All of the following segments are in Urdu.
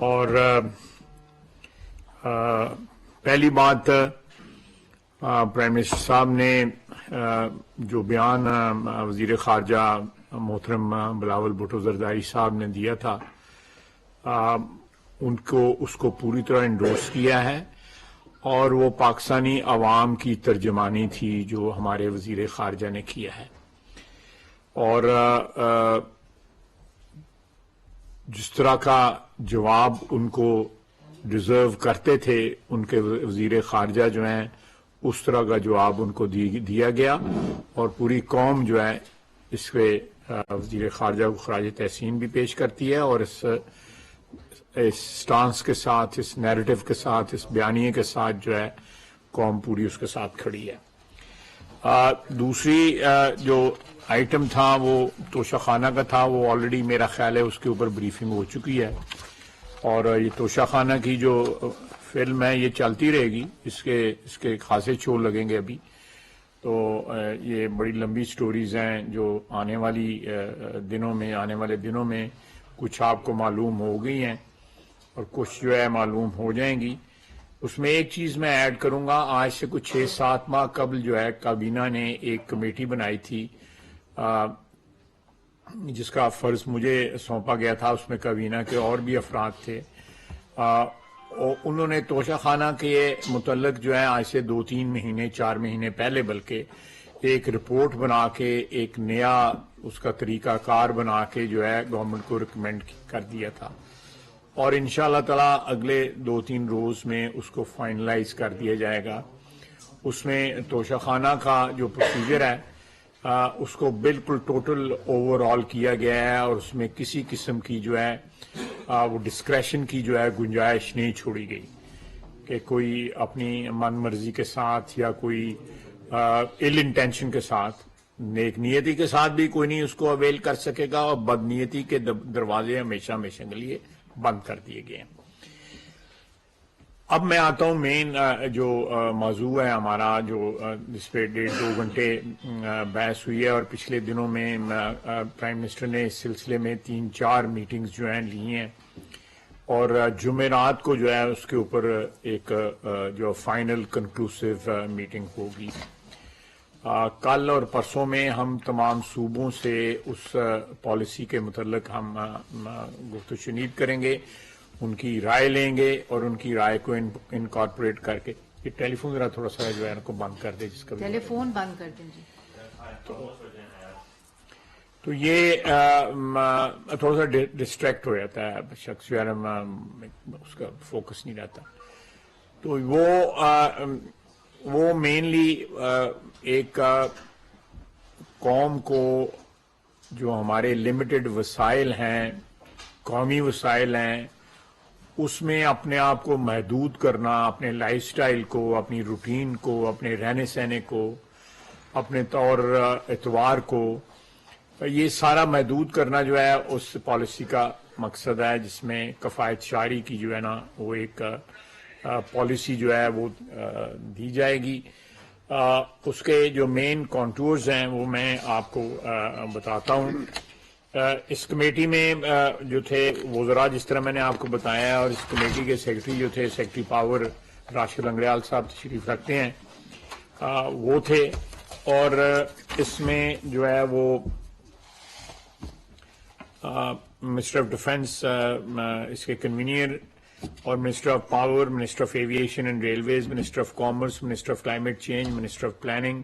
اور پہلی بات پرائم منسٹر صاحب نے جو بیان وزیر خارجہ محترم بلاول بھٹو زرداری صاحب نے دیا تھا اس کو پوری طرح انڈورس کیا ہے، اور وہ پاکستانی عوام کی ترجمانی تھی جو ہمارے وزیر خارجہ نے کیا ہے، اور جس طرح کا جواب ان کو ڈیزرو کرتے تھے ان کے وزیر خارجہ جو ہیں، اس طرح کا جواب ان کو دیا گیا، اور پوری قوم جو ہے اس پہ وزیر خارجہ کو خراج تحسین بھی پیش کرتی ہے، اور اس سٹانس کے ساتھ، اس نیریٹو کے ساتھ، اس بیانیے کے ساتھ جو ہے قوم پوری اس کے ساتھ کھڑی ہے۔ دوسری جو آئٹم تھا وہ توشہ خانہ کا تھا، وہ آلریڈی میرا خیال ہے اس کے اوپر بریفنگ ہو چکی ہے، اور یہ توشہ خانہ کی جو فلم ہے یہ چلتی رہے گی، اس کے خاصے شو لگیں گے ابھی، تو یہ بڑی لمبی سٹوریز ہیں جو آنے والے دنوں میں کچھ آپ کو معلوم ہو گئی ہیں اور کچھ جو ہے معلوم ہو جائیں گی۔ اس میں ایک چیز میں ایڈ کروں گا، آج سے کچھ 6-7 ماہ قبل جو ہے کابینہ نے ایک کمیٹی بنائی تھی جس کا فرض مجھے سونپا گیا تھا، اس میں کابینہ کے اور بھی افراد تھے، انہوں نے توشہ خانہ کے متعلق جو ہے آج سے 2-3 مہینے 4 مہینے پہلے بلکہ ایک رپورٹ بنا کے ایک نیا اس کا طریقہ کار بنا کے جو ہے گورنمنٹ کو ریکمینڈ کر دیا تھا، اور انشاءاللہ تعالی اگلے 2-3 روز میں اس کو فائنلائز کر دیا جائے گا۔ اس میں توشہ خانہ کا جو پروسیجر ہے اس کو بالکل ٹوٹل اوور آل کیا گیا ہے، اور اس میں کسی قسم کی جو ہے وہ ڈسکریشن کی جو ہے گنجائش نہیں چھوڑی گئی کہ کوئی اپنی من مرضی کے ساتھ یا کوئی ایل انٹینشن کے ساتھ، نیک نیتی کے ساتھ بھی کوئی نہیں اس کو اویل کر سکے گا، اور بد نیتی کے دروازے ہمیشہ کے لیے بند کر دیے گئے ہیں۔ اب میں آتا ہوں مین جو موضوع ہے ہمارا، جو جس پہ 1.5-2 گھنٹے بحث ہوئی ہے، اور پچھلے دنوں میں پرائم منسٹر نے اس سلسلے میں 3-4 میٹنگز جو ہیں لی ہیں، اور جمعرات کو جو ہے اس کے اوپر ایک جو فائنل کنکلوسیو میٹنگ ہوگی۔ کل اور پرسوں میں ہم تمام صوبوں سے اس پالیسی کے متعلق ہم گفت و شنید کریں گے، ان کی رائے لیں گے، اور ان کی رائے کو انکارپوریٹ کر کے یہ ٹیلی فون ذرا تھوڑا سا جو ہے ان کو بند کر دے، جس کا ٹیلی فون بند کر دیں جی۔ تو یہ تھوڑا سا ڈسٹریکٹ ہو جاتا ہے شخص، جو ہے اس کا فوکس نہیں رہتا، تو وہ مینلی ایک قوم کو جو ہمارے لمیٹڈ وسائل ہیں، قومی وسائل ہیں، اس میں اپنے آپ کو محدود کرنا، اپنے لائف سٹائل کو، اپنی روٹین کو، اپنے رہنے سہنے کو، اپنے طور اتوار کو، یہ سارا محدود کرنا جو ہے اس پالیسی کا مقصد ہے، جس میں کفایت شعاری کی جو ہے نا وہ ایک پالیسی جو ہے وہ دی جائے گی۔ اس کے جو مین کانٹورز ہیں وہ میں آپ کو بتاتا ہوں۔ اس کمیٹی میں جو تھے وزراء، جس طرح میں نے آپ کو بتایا، اور اس کمیٹی کے سیکرٹری جو تھے، سیکرٹری پاور راشد انگریال صاحب تشریف رکھتے ہیں، وہ تھے، اور اس میں جو ہے وہ منسٹر آف ڈیفنس اس کے کنوینئر، اور minister of power, minister of aviation and railways, minister of commerce, minister of climate change, minister of planning,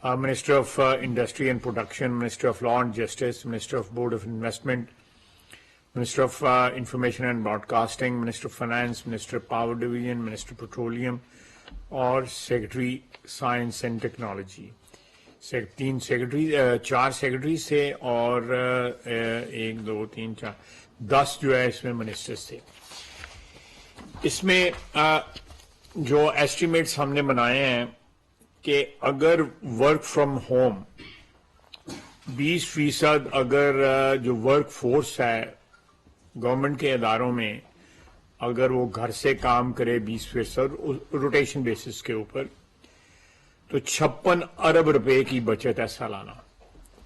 minister of industry and production, minister of law and justice, minister of board of investment, minister of information and broadcasting, minister of finance, minister of power division, minister petroleum, اور secretary science and technology. 4 secretaries تھے، اور 1 2 3 4 10 جو ہے اس میں منسٹرز تھے۔ اس میں جو ایسٹیمیٹس ہم نے بنائے ہیں کہ اگر ورک فرام ہوم 20% اگر جو ورک فورس ہے گورنمنٹ کے اداروں میں، اگر وہ گھر سے کام کرے 20% روٹیشن بیسس کے اوپر، تو 56 ارب روپے کی بچت ہے سالانہ۔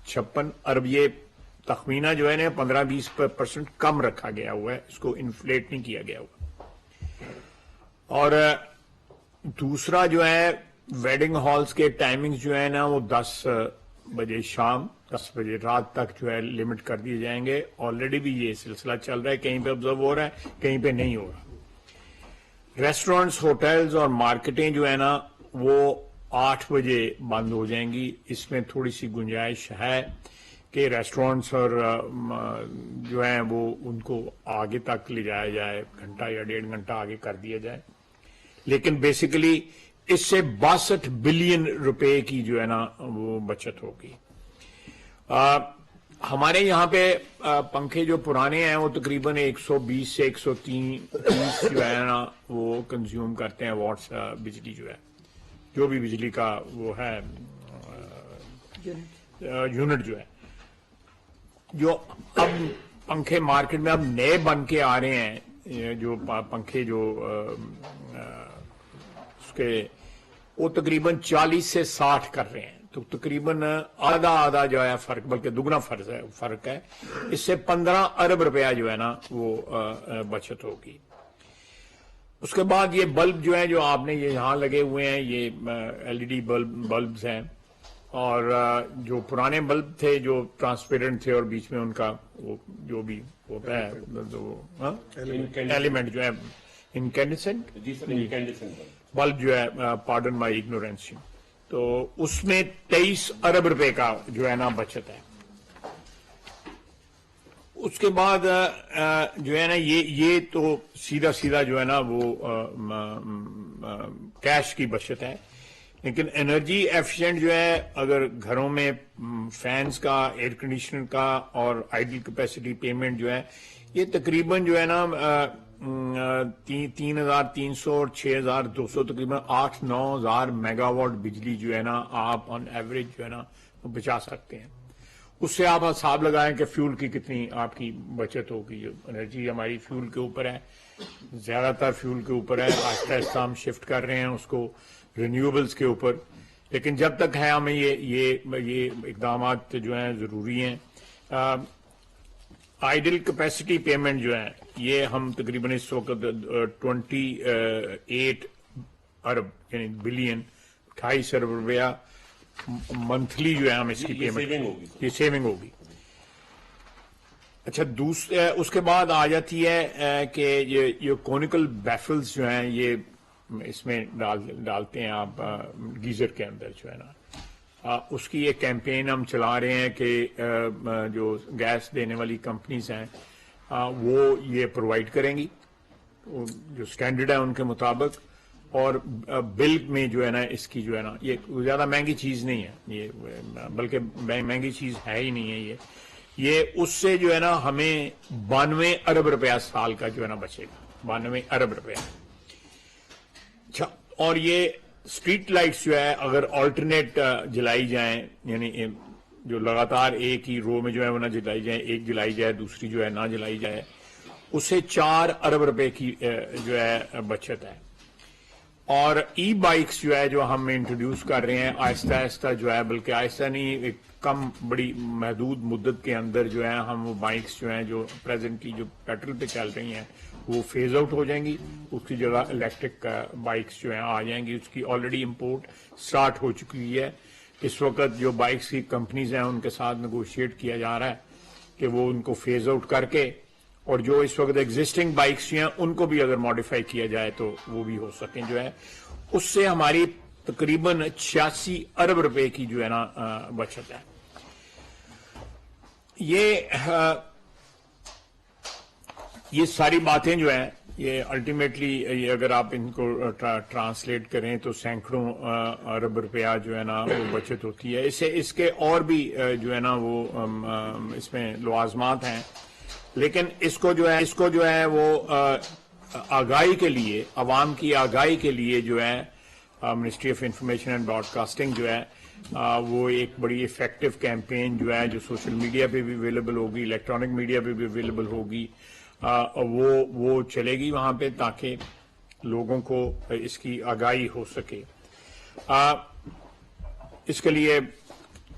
56 ارب، یہ تخمینہ جو ہے نا 15-20% کم رکھا گیا ہوا ہے, اس کو انفلیٹ نہیں کیا گیا ہوا. اور دوسرا جو ہے ویڈنگ ہالز کے ٹائمنگ جو ہے نا وہ 10 بجے شام 10 بجے رات تک جو ہے لمٹ کر دیے جائیں گے. آلریڈی بھی یہ سلسلہ چل رہا ہے, کہیں پہ آبزرو ہو رہا ہے, کہیں پہ نہیں ہو رہا. ریسٹورینٹس, ہوٹلز اور مارکیٹیں جو ہے نا وہ 8 بجے بند ہو جائیں گی. اس میں تھوڑی سی گنجائش ہے کہ ریسٹورینٹس اور جو ہیں وہ ان کو آگے تک لے جایا جائے, گھنٹہ یا 1.5 گھنٹہ آگے کر دیا جائے. لیکن بیسیکلی اس سے 62 بلین روپے کی جو ہے نا وہ بچت ہوگی. ہمارے یہاں پہ پنکھے جو پرانے ہیں وہ تقریباً 120 سے 130 جو ہے نا وہ کنزیوم کرتے ہیں واٹس بجلی, جو ہے جو بھی بجلی کا وہ ہے یونٹ جو ہے. جو اب پنکھے مارکیٹ میں اب نئے بن کے آ رہے ہیں, جو پنکھے جو اس کے وہ تقریباً 40 سے 60 کر رہے ہیں, تو تقریباً آدھا جو ہے فرق, بلکہ دگنا فرق ہے. اس سے 15 ارب روپیہ جو ہے نا وہ بچت ہوگی. اس کے بعد یہ بلب جو ہیں جو آپ نے یہ یہاں لگے ہوئے ہیں, یہ LED بلبز ہیں, اور جو پرانے بلب تھے جو ٹرانسپیرنٹ تھے اور بیچ میں ان کا وہ جو بھی ہوتا ہے ایلیمنٹ جو ہے انکینڈسنٹ بلب جو ہے, پارڈن مائی اگنورینس, تو اس میں 23 ارب روپے کا جو ہے نا بچت ہے. اس کے بعد جو ہے نا یہ تو سیدھا جو ہے نا وہ کیش کی بچت ہے. لیکن انرجی ایفیشینٹ جو ہے, اگر گھروں میں فینز کا, ایئر کنڈیشنر کا اور آئیڈل کیپیسٹی پیمنٹ جو ہے یہ تقریباً جو ہے نا 3,300 اور 6,200 تقریباً 8-9 ہزار میگا واٹ بجلی جو ہے نا آپ آن ایوریج جو ہے نا بچا سکتے ہیں. اس سے آپ حساب لگائیں کہ فیول کی کتنی آپ کی بچت ہوگی. جو انرجی ہماری فیول کے اوپر ہے, زیادہ تر فیول کے اوپر ہے, آہستہ آہستہ ہم شفٹ کر رہے ہیں اس کو رینیوبلز کے اوپر, لیکن جب تک ہے ہمیں یہ اقدامات جو ہیں ضروری ہیں. آئیڈل کیپیسٹی پیمنٹ جو ہے یہ ہم تقریباً اس وقت 28 ارب یعنی بلین 28 ارب روپیہ منتھلی جو ہے ہم اس کی پیمنٹ, یہ سیونگ ہوگی. اچھا, اس کے بعد آ جاتی ہے کہ یہ کونیکل بیفلز جو ہیں یہ اس میں ڈالتے ہیں آپ گیزر کے اندر جو ہے نا, اس کی ایک کیمپین ہم چلا رہے ہیں کہ جو گیس دینے والی کمپنیز ہیں وہ یہ پرووائڈ کریں گی جو سٹینڈرڈ ہے ان کے مطابق, اور بل میں جو ہے نا اس کی جو ہے نا یہ زیادہ مہنگی چیز نہیں ہے, یہ بلکہ مہنگی چیز ہے ہی نہیں ہے. یہ اس سے جو ہے نا ہمیں 92 ارب روپیہ سال کا جو ہے نا بچے گا, 92 ارب روپیہ. اچھا, اور یہ اسٹریٹ لائٹس جو ہے اگر آلٹرنیٹ جلائی جائیں, یعنی جو لگاتار ایک ہی رو میں جو ہے وہ نہ جلائی جائیں, ایک جلائی جائے دوسری جو ہے نہ جلائی جائے, اس سے 4 ارب روپے کی جو ہے بچت ہے. اور ای بائکس جو ہے جو ہم انٹروڈیوس کر رہے ہیں آہستہ آہستہ جو ہے, بلکہ آہستہ نہیں, ایک کم بڑی محدود مدت کے اندر جو ہے ہم وہ بائکس جو ہیں جو پریزنٹلی جو پیٹرول پہ چل رہی ہیں وہ فیز آؤٹ ہو جائیں گی, اس کی جگہ الیکٹرک بائکس جو ہیں آ جائیں گی. اس کی آلریڈی امپورٹ سٹارٹ ہو چکی ہے. اس وقت جو بائکس کی کمپنیز ہیں ان کے ساتھ نیگوشیٹ کیا جا رہا ہے کہ وہ ان کو فیز آؤٹ کر کے, اور جو اس وقت ایگزسٹنگ بائکس جو ہیں ان کو بھی اگر ماڈیفائی کیا جائے تو وہ بھی ہو سکیں جو ہے. اس سے ہماری تقریباً 86 ارب روپے کی جو ہے نا بچت ہے. یہ ساری باتیں جو ہیں یہ الٹیمیٹلی اگر آپ ان کو ٹرانسلیٹ کریں تو سینکڑوں ارب روپیہ جو ہے نا وہ بچت ہوتی ہے. اس کے اور بھی جو ہے نا وہ اس میں لوازمات ہیں, لیکن اس کو جو ہے وہ آگاہی کے لیے, عوام کی آگاہی کے لیے جو ہے ministry of information and broadcasting جو ہے وہ ایک بڑی افیکٹو کیمپین جو ہے جو سوشل میڈیا پہ بھی اویلیبل ہوگی, الیکٹرانک میڈیا پہ بھی اویلیبل ہوگی, وہ چلے گی وہاں پہ تاکہ لوگوں کو اس کی آگاہی ہو سکے. اس کے لیے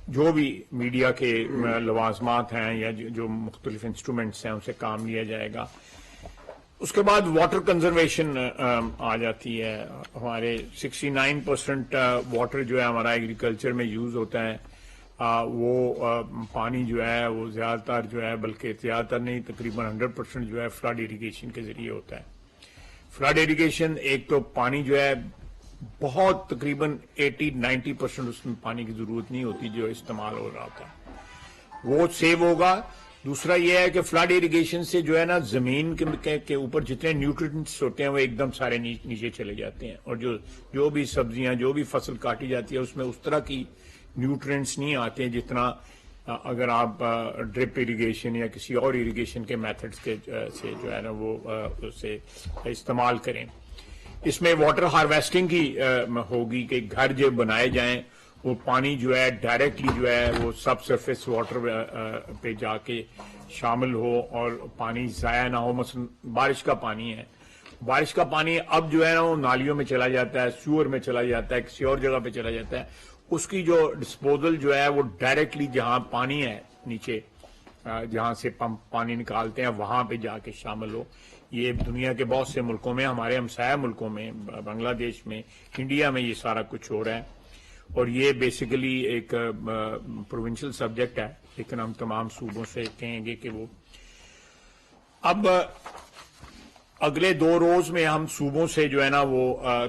جو بھی میڈیا کے لوازمات ہیں یا جو مختلف انسٹرومنٹس ہیں ان سے کام لیا جائے گا. اس کے بعد واٹر کنزرویشن آ جاتی ہے. ہمارے 69% واٹر جو ہے ہمارا ایگریکلچر میں یوز ہوتا ہے. وہ پانی جو ہے وہ زیادہ تر جو ہے، بلکہ زیادہ تر نہیں، تقریباً 100% جو ہے فلڈ اریگیشن کے ذریعے ہوتا ہے. فلڈ اریگیشن ایک تو پانی جو ہے بہت تقریباً 80-90% اس میں پانی کی ضرورت نہیں ہوتی جو استعمال ہو رہا ہوتا ہے، وہ سیو ہوگا. دوسرا یہ ہے کہ فلڈ اریگیشن سے جو ہے نا زمین کے اوپر جتنے نیوٹرینٹس ہوتے ہیں وہ ایک دم سارے نیچے چلے جاتے ہیں، اور جو بھی سبزیاں، جو بھی فصل کاٹی جاتی ہے اس میں اس طرح کی نیوٹرینٹس نہیں آتے ہیں جتنا اگر آپ ڈرپ اریگیشن یا کسی اور اریگیشن کے میتھڈز سے جو ہے نا وہ اسے استعمال کریں. اس میں واٹر ہارویسٹنگ کی ہوگی کہ گھر جو بنائے جائیں وہ پانی جو ہے ڈائریکٹلی جو ہے وہ سب سرفیس واٹر پہ جا کے شامل ہو اور پانی ضائع نہ ہو. مثلا بارش کا پانی ہے، بارش کا پانی اب جو ہے نا وہ نالیوں میں چلا جاتا ہے، سیور میں چلا جاتا ہے، کسی اور جگہ پہ چلا جاتا ہے. اس کی جو ڈسپوزل جو ہے وہ ڈائریکٹلی جہاں پانی ہے نیچے، جہاں سے پمپ پانی نکالتے ہیں وہاں پہ جا کے شامل ہو. یہ دنیا کے بہت سے ملکوں میں، ہمارے ہمسایہ ملکوں میں، بنگلہ دیش میں، انڈیا میں یہ سارا کچھ ہو رہا ہے. اور یہ بیسیکلی ایک پروونشل سبجیکٹ ہے، لیکن ہم تمام صوبوں سے کہیں گے کہ وہ اب اگلے 2 روز میں ہم صوبوں سے جو ہے نا وہ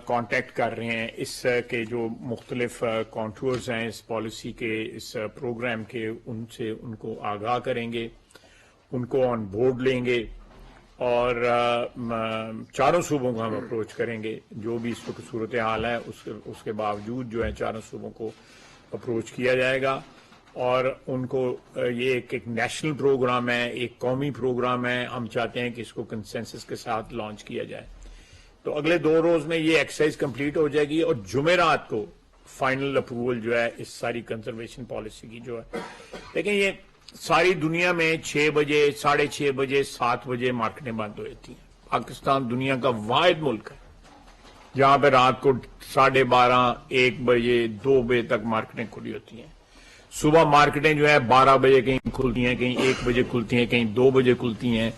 کانٹیکٹ کر رہے ہیں اس کے جو مختلف کانٹورز ہیں اس پالیسی کے، اس پروگرام کے، ان سے ان کو آگاہ کریں گے، ان کو آن بورڈ لیں گے، اور 4 صوبوں کو ہم اپروچ کریں گے. جو بھی اس وقت صورتحال ہے اس کے باوجود جو ہے 4 صوبوں کو اپروچ کیا جائے گا، اور ان کو یہ ایک نیشنل پروگرام ہے، ایک قومی پروگرام ہے. ہم چاہتے ہیں کہ اس کو کنسنسس کے ساتھ لانچ کیا جائے. تو اگلے 2 روز میں یہ ایکسرسائز کمپلیٹ ہو جائے گی، اور جمعرات کو فائنل اپروول جو ہے اس ساری کنزرویشن پالیسی کی جو ہے. لیکن یہ ساری دنیا میں 6 بجے، 6:30 بجے، 7 بجے مارکیٹیں بند ہو جاتی ہیں. پاکستان دنیا کا واحد ملک ہے جہاں پہ رات کو 12:30، 1 بجے، 2 بجے تک مارکیٹیں کھلی ہوتی ہیں. صبح مارکیٹیں جو ہے 12 بجے کہیں کھلتی ہیں، کہیں 1 بجے کھلتی ہیں، کہیں 2 بجے کھلتی ہیں.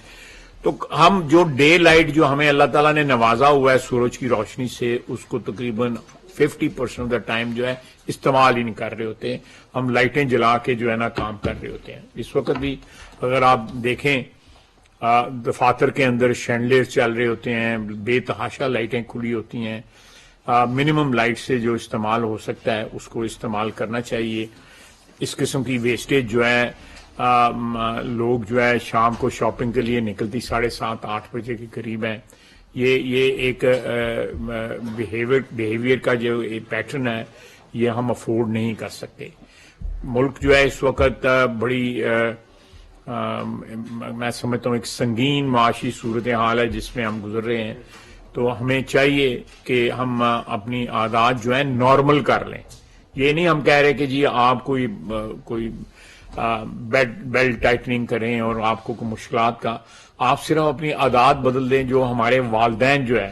تو ہم جو ڈے لائٹ جو ہمیں اللہ تعالیٰ نے نوازا ہوا ہے سورج کی روشنی سے، اس کو تقریباً 50% آف دا ٹائم جو ہے استعمال ہی نہیں کر رہے ہوتے ہیں. ہم لائٹیں جلا کے جو ہے نا کام کر رہے ہوتے ہیں. اس وقت بھی اگر آپ دیکھیں دفاتر کے اندر شینڈلر چل رہے ہوتے ہیں، بے تحاشا لائٹیں کھلی ہوتی ہیں. منیمم لائٹ سے جو استعمال ہو سکتا ہے اس کو استعمال کرنا چاہیے. اس قسم کی ویسٹیج جو ہے لوگ جو ہے شام کو شاپنگ کے لیے نکلتی 7:30 8 بجے کے قریب ہیں. یہ ایک بیہیویئر کا جو پیٹرن ہے یہ ہم افورڈ نہیں کر سکتے. ملک جو ہے اس وقت بڑی میں سمجھتا ہوں ایک سنگین معاشی صورتحال ہے جس میں ہم گزر رہے ہیں. تو ہمیں چاہیے کہ ہم اپنی عادات جو ہیں نارمل کر لیں. یہ نہیں ہم کہہ رہے کہ جی آپ کوئی بیلٹ ٹائٹننگ کریں اور آپ کو کوئی مشکلات کا، آپ صرف اپنی عادات بدل دیں. جو ہمارے والدین جو ہے،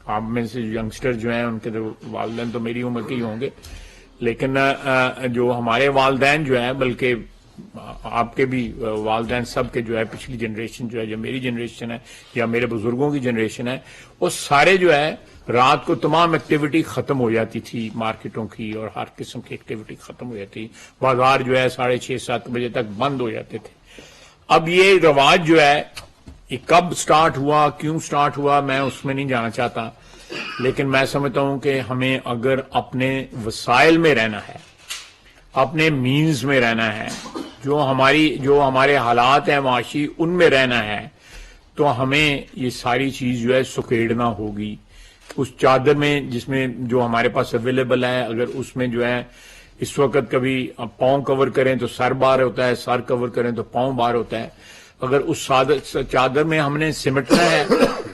آپ میں سے ینگسٹر جو ہیں ان کے والدین تو میری عمر کے ہی ہوں گے، لیکن جو ہمارے والدین جو ہیں، بلکہ آپ کے بھی والدین سب کے جو ہے پچھلی جنریشن جو ہے، جو میری جنریشن ہے یا میرے بزرگوں کی جنریشن ہے، وہ سارے جو ہے رات کو تمام ایکٹیویٹی ختم ہو جاتی تھی، مارکیٹوں کی اور ہر قسم کی ایکٹیویٹی ختم ہو جاتی. بازار جو ہے 6:30 7 بجے تک بند ہو جاتے تھے. اب یہ رواج جو ہے یہ کب سٹارٹ ہوا، کیوں سٹارٹ ہوا، میں اس میں نہیں جانا چاہتا، لیکن میں سمجھتا ہوں کہ ہمیں اگر اپنے وسائل میں رہنا ہے، اپنے مینز میں رہنا ہے، جو ہمارے حالات ہیں معاشی ان میں رہنا ہے، تو ہمیں یہ ساری چیز جو ہے سکیڑنا ہوگی. اس چادر میں جس میں جو ہمارے پاس اویلیبل ہے، اگر اس میں جو ہے اس وقت کبھی پاؤں کور کریں تو سر باہر ہوتا ہے، سر کور کریں تو پاؤں باہر ہوتا ہے. اگر اس چادر میں ہم نے سمٹنا ہے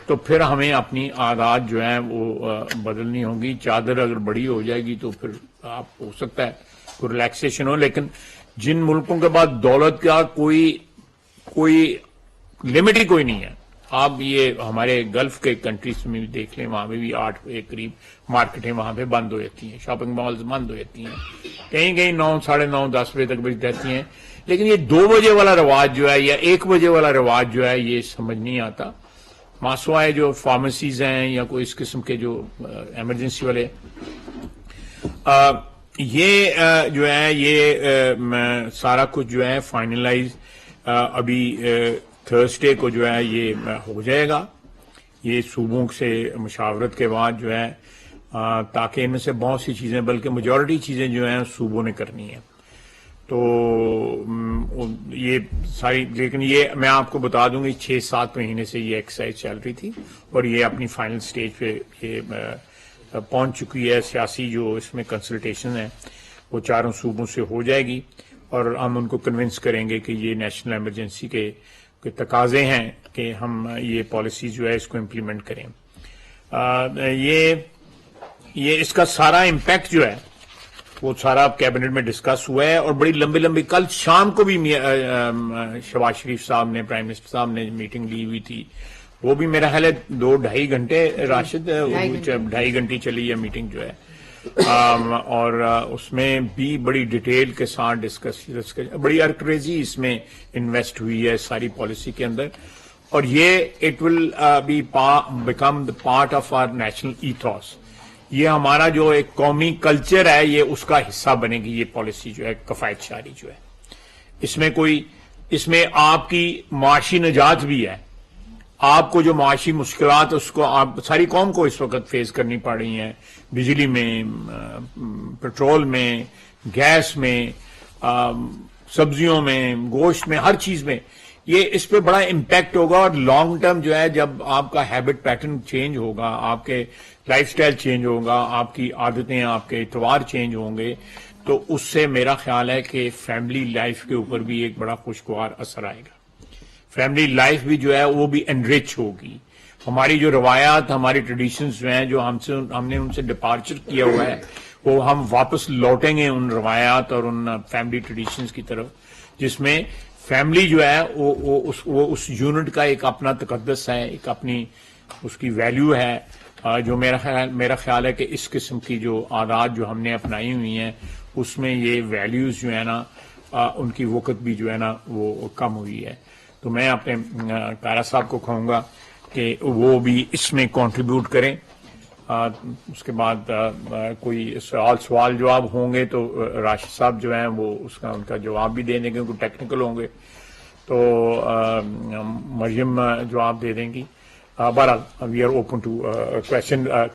تو پھر ہمیں اپنی عادات جو ہیں وہ بدلنی ہوں گی. چادر اگر بڑی ہو جائے گی تو پھر آپ ہو سکتا ہے کوئی ریلیکسیشن ہو، لیکن جن ملکوں کے بعد دولت کا کوئی لمٹ ہی کوئی نہیں ہے، آپ یہ ہمارے گلف کے کنٹریز میں بھی دیکھ لیں، وہاں پہ بھی 8 بجے قریب مارکیٹیں وہاں پہ بند ہو جاتی ہیں، شاپنگ مالز بند ہو جاتی ہیں، کہیں کہیں 9، 9:30، 10 بجے تک بج جاتی ہیں. لیکن یہ 2 بجے والا رواج جو ہے یا 1 بجے والا رواج جو ہے یہ سمجھ نہیں آتا. ماسوائے جو فارمیسیز ہیں یا کوئی اس قسم کے جو ایمرجنسی والے یہ جو ہے یہ سارا کچھ جو ہے فائنلائز ابھی تھرسڈے کو جو ہے یہ ہو جائے گا، یہ صوبوں سے مشاورت کے بعد جو ہے تاکہ ان میں سے بہت سی چیزیں بلکہ میجورٹی چیزیں جو ہیں صوبوں نے کرنی ہیں. تو یہ ساری، لیکن یہ میں آپ کو بتا دوں گی 6-7 مہینے سے یہ ایکسرسائز چل رہی تھی اور یہ اپنی فائنل سٹیج پہ یہ پہنچ چکی ہے. سیاسی جو اس میں کنسلٹیشن ہے وہ 4 صوبوں سے ہو جائے گی اور ہم ان کو کنونس کریں گے کہ یہ نیشنل ایمرجنسی کے تقاضے ہیں کہ ہم یہ پالیسی جو ہے اس کو امپلیمنٹ کریں. یہ اس کا سارا امپیکٹ جو ہے وہ سارا کیبنٹ میں ڈسکس ہوا ہے اور بڑی لمبی کل شام کو بھی شہباز شریف صاحب نے، پرائم منسٹر صاحب نے میٹنگ لی ہوئی تھی. وہ بھی میرا خیال ہے 2-2.5 گھنٹے راشد 2.5 گھنٹے چلی ہے میٹنگ جو ہے، اور اس میں بھی بڑی ڈیٹیل کے ساتھ ڈسکس بڑی ارکریزی اس میں انویسٹ ہوئی ہے ساری پالیسی کے اندر. اور یہ it will be become the part of our national ethos. یہ ہمارا جو ایک قومی کلچر ہے یہ اس کا حصہ بنے گی یہ پالیسی جو ہے کفایت شعاری جو ہے. اس میں آپ کی معاشی نجات بھی ہے. آپ کو جو معاشی مشکلات اس کو آپ ساری قوم کو اس وقت فیس کرنی پڑ رہی ہیں، بجلی میں، پیٹرول میں، گیس میں، سبزیوں میں، گوشت میں، ہر چیز میں یہ اس پہ بڑا امپیکٹ ہوگا. اور لانگ ٹرم جو ہے جب آپ کا ہیبٹ پیٹرن چینج ہوگا، آپ کے لائف سٹائل چینج ہوگا، آپ کی عادتیں، آپ کے اعتبار چینج ہوں گے، تو اس سے میرا خیال ہے کہ فیملی لائف کے اوپر بھی ایک بڑا خوشگوار اثر آئے گا. فیملی لائف بھی جو ہے وہ بھی انرچ ہوگی. ہماری جو روایات، ہماری ٹریڈیشنز جو ہیں جو ہم نے ان سے ڈپارچر کیا ہوا ہے وہ ہم واپس لوٹیں گے ان روایات اور ان فیملی ٹریڈیشنز کی طرف، جس میں فیملی جو ہے وہ اس یونٹ کا ایک اپنا تقدس ہے، ایک اپنی اس کی ویلیو ہے. جو میرا خیال ہے کہ اس قسم کی جو عادات جو ہم نے اپنائی ہوئی ہیں اس میں یہ ویلیوز جو ہے نا ان کی وقت بھی جو ہے نا وہ کم ہوئی ہے. تو میں اپنے کارا صاحب کو کہوں گا کہ وہ بھی اس میں کنٹریبیوٹ کریں. اس کے بعد کوئی سوال جواب ہوں گے تو راشد صاحب جو ہیں وہ ان کا جواب بھی دے دیں گے، کیونکہ ٹیکنیکل ہوں گے تو مریم جواب دے دیں گی. بہرحال we are open to question.